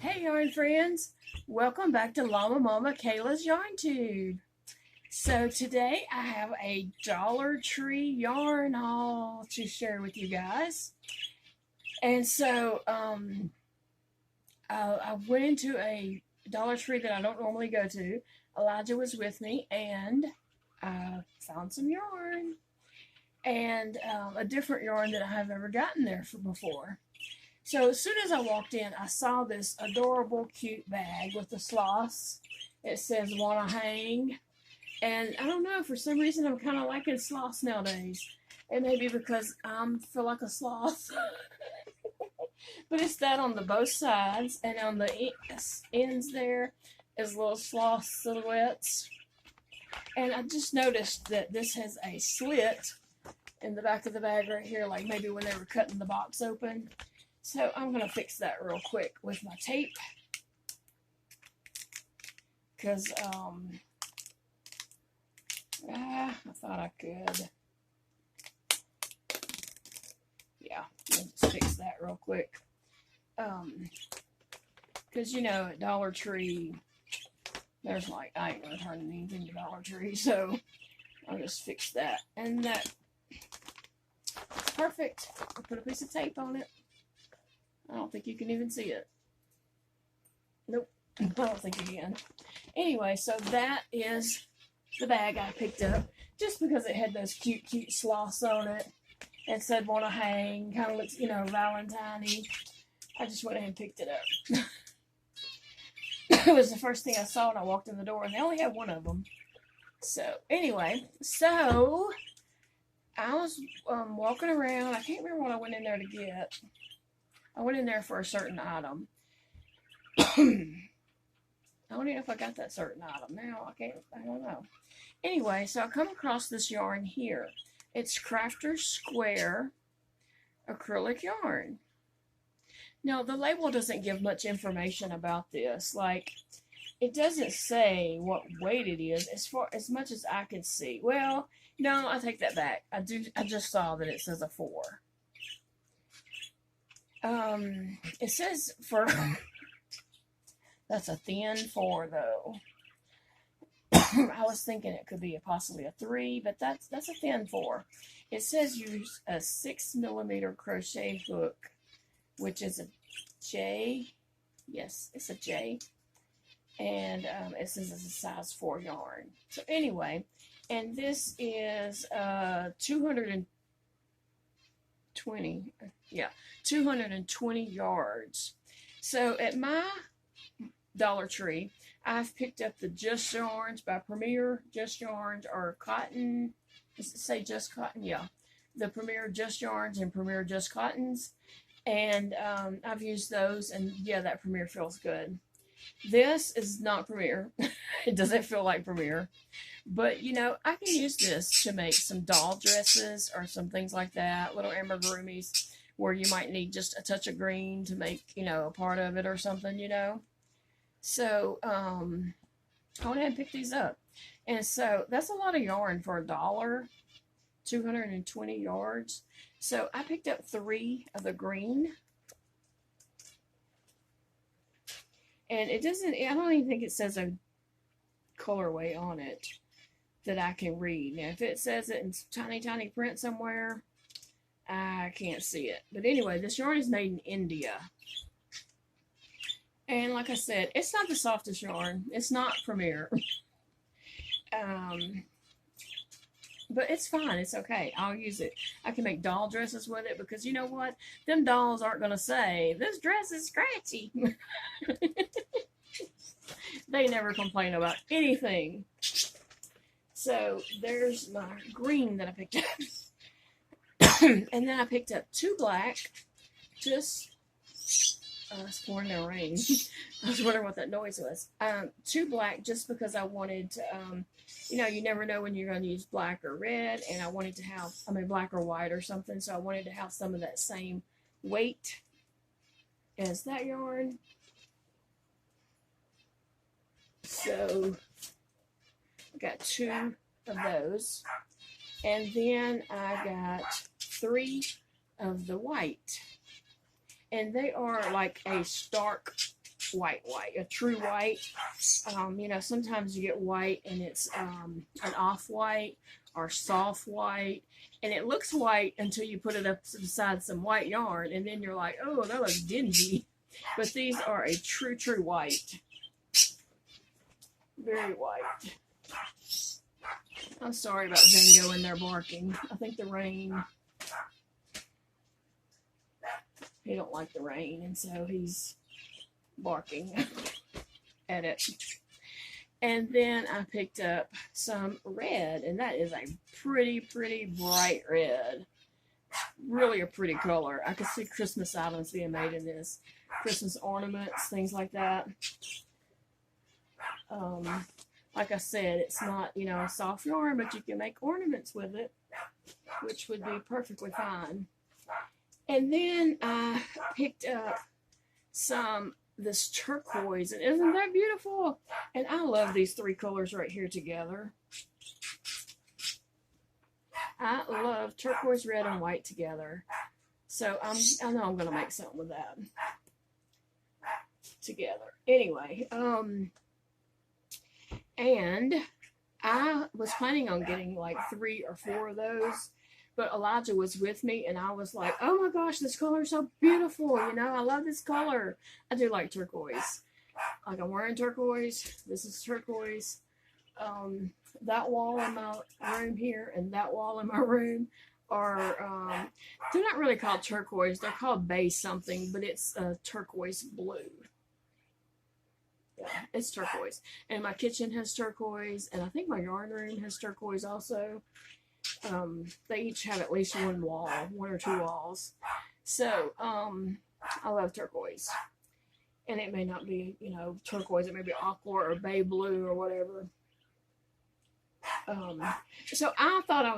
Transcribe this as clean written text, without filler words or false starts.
Hey yarn friends, welcome back to LlamaMamaKayla's Yarn Tube. So today I have a Dollar Tree yarn haul to share with you guys. And so I went into a Dollar Tree that I don't normally go to. Elijah was with me and I found some yarn and a different yarn that I have ever gotten there before. So as soon as I walked in, I saw this adorable, cute bag with the sloths. It says "Wanna Hang," and I don't know, for some reason I'm kind of liking sloths nowadays. It may be because I feel like a sloth, but it's that on the both sides, and on the ends there is little sloth silhouettes. And I just noticed that this has a slit in the back of the bag right here, like maybe when they were cutting the box open. So I'm going to fix that real quick with my tape. Because, I thought I could. Yeah, let's fix that real quick. Because, you know, at Dollar Tree, there's like, I ain't going to turn anything to Dollar Tree. So I'll just fix that. And that's perfect. I'll put a piece of tape on it. I don't think you can even see it. Nope, I don't think you can. Anyway, so that is the bag I picked up just because it had those cute, cute sloths on it. It said "Wanna Hang," kind of looks, you know, Valentine-y. I just went ahead and picked it up. It was the first thing I saw when I walked in the door, and they only had one of them. So, anyway, so I was walking around. I can't remember what I went in there to get. I went in there for a certain item. I don't even know if I got that certain item now. I don't know. Anyway, so I come across this yarn here. It's Crafter's Square acrylic yarn. Now, the label doesn't give much information about this. Like, it doesn't say what weight it is as much as I can see. Well, no, I take that back. I just saw that it says a 4. It says that's a thin 4 though. I was thinking it could be possibly a 3, but that's a thin 4. It says use a 6mm crochet hook, which is a J. Yes, it's a J. And it says it's a size 4 yarn. So anyway, and this is 220 yards. So at my Dollar Tree, I've picked up the Just Yarns by Premier Just Yarns, or Cotton. Does it say Just Cotton? Yeah. The Premier Just Yarns and Premier Just Cottons. And I've used those, and yeah, that Premier feels good. This is not Premier. It doesn't feel like Premier. But, you know, I can use this to make some doll dresses or some things like that, little amigurumis, where you might need just a touch of green to make, you know, a part of it or something, you know. So, I went ahead and picked these up. And so, that's a lot of yarn for $1, 220 yards. So, I picked up 3 of the green. And it doesn't, I don't even think it says a colorway on it that I can read. Now, if it says it in tiny, tiny print somewhere, I can't see it. But anyway, this yarn is made in India. And like I said, it's not the softest yarn. It's not Premier. But it's fine. It's okay. I'll use it. I can make doll dresses with it because you know what? Them dolls aren't going to say, this dress is scratchy. They never complain about anything. So there's my green that I picked up. And then I picked up 2 black. Just, it's pouring down rain. I was wondering what that noise was. 2 black just because I wanted to, you know, you never know when you're going to use black or red. And I wanted to have, black or white or something. So I wanted to have some of that same weight as that yarn. So I got 2 of those. And then I got 3 of the white. And they are like a stark white, a true white. You know, sometimes you get white and it's an off-white or soft white, and it looks white until you put it up beside some white yarn, and then you're like, oh, that looks dingy. But these are a true white. Very white. I'm sorry about Django in there barking. I think the rain, he don't like the rain, and so he's barking at it. And then I picked up some red, and that is a pretty bright red. Really a pretty color. I could see Christmas items being made in this. Christmas ornaments, things like that. Like I said, it's not, you know, a soft yarn, but you can make ornaments with it, which would be perfectly fine. And then I picked up this turquoise, and isn't that beautiful? And I love these three colors right here together. I love turquoise, red, and white together. So I know I'm going to make something with that together. Anyway, and I was planning on getting like 3 or 4 of those, but Elijah was with me, and I was like, oh my gosh, this color is so beautiful. You know, I love this color. I do like turquoise. Like, I'm wearing turquoise. This is turquoise. That wall in my room here and that wall in my room are, they're not really called turquoise. They're called base something, but it's turquoise blue. Yeah, it's turquoise. And my kitchen has turquoise, and I think my yarn room has turquoise also. They each have at least one wall, 1 or 2 walls. So, I love turquoise. And it may not be, you know, turquoise. It may be aqua or bay blue or whatever. So I thought I